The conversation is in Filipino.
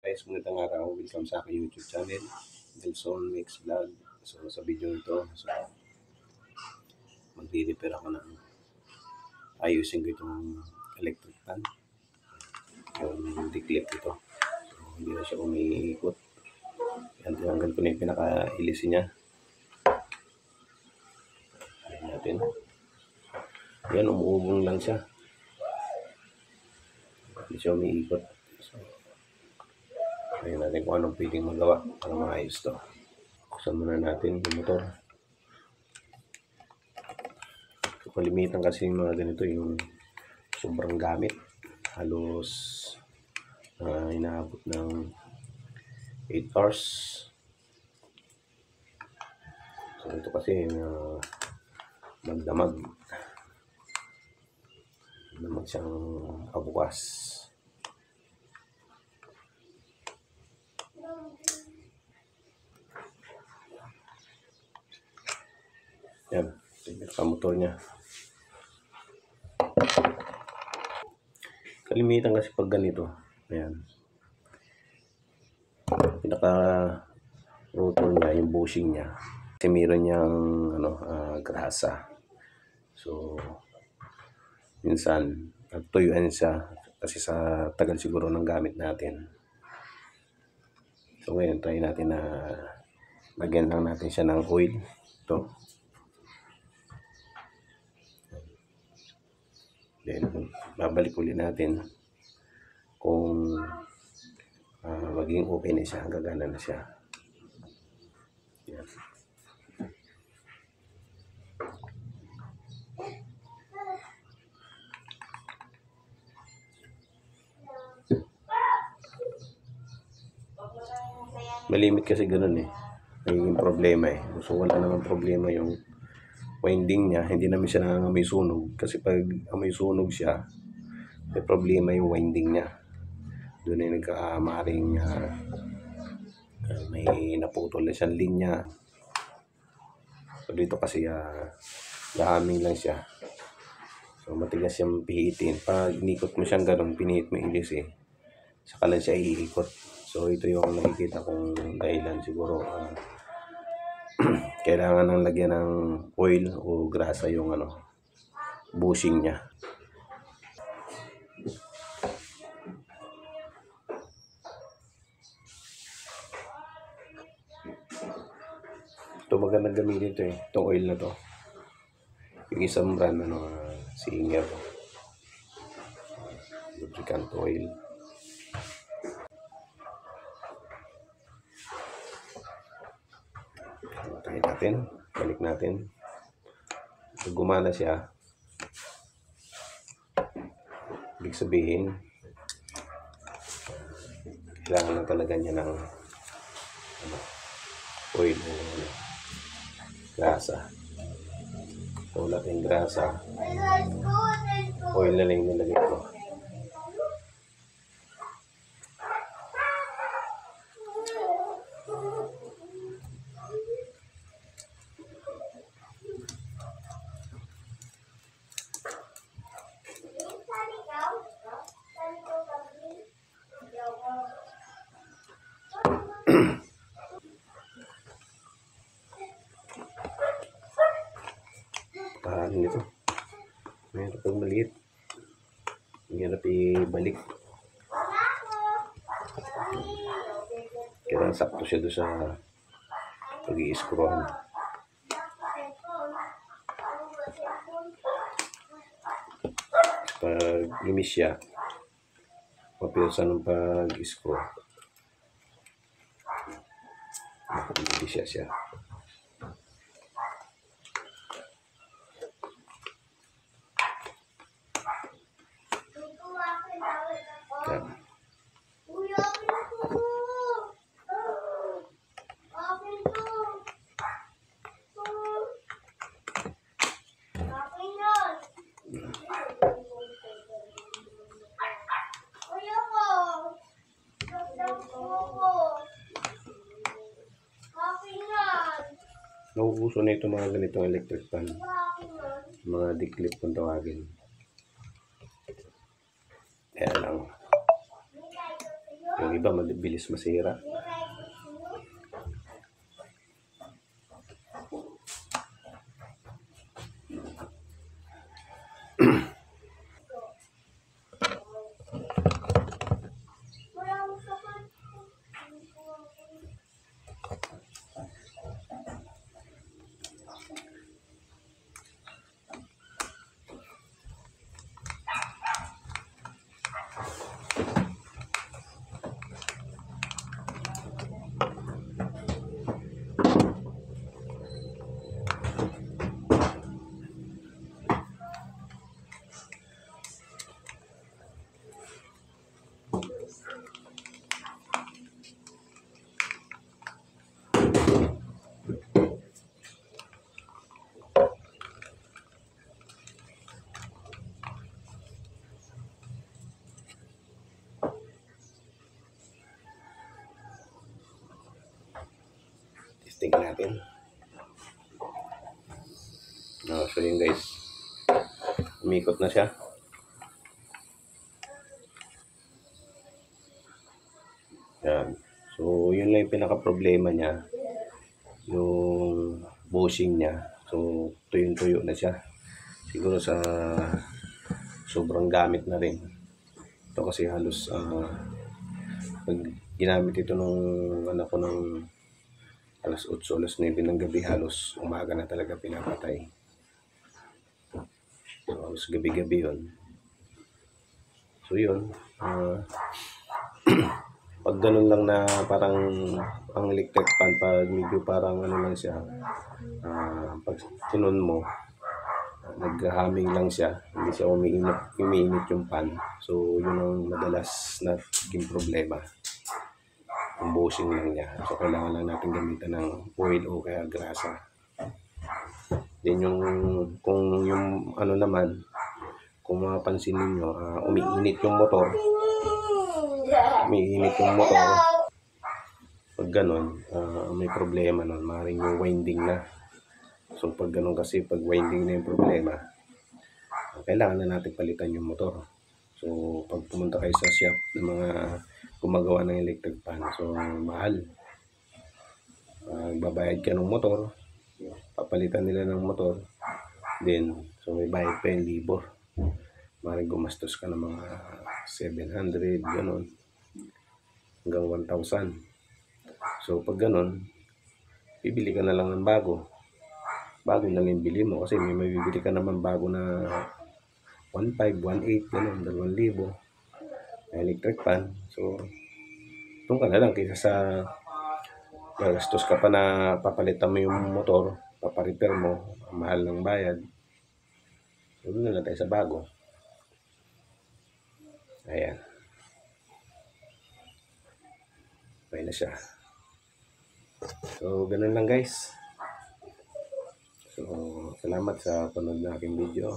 Guys, magandang araw. Welcome sa aking YouTube channel, Delson Mix Vlog. So, sa video ito, magre-repair ako ng ayusin ko itong electric fan. Yung declip ito. So, hindi na siya umiikot. Yan, tinanggal ko na yung pinaka-ilisi niya. Ayan natin. Yan, umuugong lang siya. Hindi siya umiikot. So, ayan natin kung anong pwedeng magawa para maayos to. Buksan muna natin yung motor. So, kalimitan kasi yung mga ganito yung sobrang gamit. Halos inaabot ng 8 hours. So ito kasi magdamag siyang kabukas. Yan, tingnan sa motor niya. Kalimitan kasi pag ganito, ayan, pinaka rotor niya, yung bushing niya, kasi meron niyang grasa. So minsan nagtuyuan siya kasi sa tagal siguro ng gamit natin. So ngayon try natin na lagyan lang natin siya ng oil. Ito. Then babalik ulit natin kung maging okay na siya, gagana na siya. Yan. Malimit kasi ganun eh. Nagiging problema eh. So wala naman problema yung winding niya. Hindi naman siya nangangamoy sunog. Kasi pag amoy sunog siya, may problema yung winding niya. Doon ay nagkamaring may naputol na siyang linya. So dito kasi lahaming lang siya. So matigas siyang pihitin. Pag inikot mo siyang ganun, pinihit mo ilis eh, saka lang siya iikot. So ito yung nakikita kong dahilan siguro. Kailangan nang lagyan ng oil o grasa yung bushing niya. Ito magandang gamitin ito eh. Itong oil na to. Yung isang brand Singer. Lubricant oil. Tayo natin. Balik natin. Pag gumana siya, ibig sabihin kailangan lang talaga niya ng oil o grasa. So wala tayong grasa, oil na lang nilagay ko. Paano nito? Mayroon pang maliit. Hirap ibalik. Kaya sakto siya doon sa pag-i-screwhan. Pag limis siya, mapilsan ng pag-screw. Hindi siya. Yan. Nauuso na ito mga ganitong electric fan. Mga declip kung tawagin. Kaya lang. Yung iba iba mabilis masira. Testing natin. So yun guys, umikot na siya. Yan. So yun lang yung pinaka problema niya, yung bushing niya. So tuyong-tuyo na siya, siguro sa sobrang gamit na rin. Ito kasi halos pag ginamit ito nung anak ko ng alas 8, alas 9 ng gabi, halos umaga na talaga pinapatay. So, halos gabi-gabi yun. So yun, pag ganun lang na parang ang electric fan, pag medyo parang ano lang siya, pag tinun mo, nag-humming lang siya, hindi siya umiinit yung pan. So yun ang madalas na naging problema, yung bushing lang niya. So kailangan lang natin gamitan ng oil o kaya grasa. Then yung kung yung ano naman, kung mapapansin niyo, umiinit yung motor. Pag ganun, may problema nun, maaaring yung winding na. So pag ganun kasi, pag winding na yung problema, kailangan na natin palitan yung motor. So pag pumunta kayo sa shop ng mga gumagawa ng electric fan, so mahal. Babayad ka ng motor, papalitan nila ng motor, then so may bayad pa yung labor. Maaaring gumastos ka ng mga 700, ganun, hanggang 1,000. So pag ganun, bibili ka na lang ng bago na lang yung bili mo, kasi may mabibili ka naman bago na 1,500, 1,800, ganun, 2,000 na electric fan. So doon ka na lang, kaysa sa gastos ka pa na papalitan mo yung motor, paparepair mo, mahal ng bayad. So doon na lang tayo sa bago. Ayan, okay na siya. So ganun lang guys. So salamat sa panood na aking video.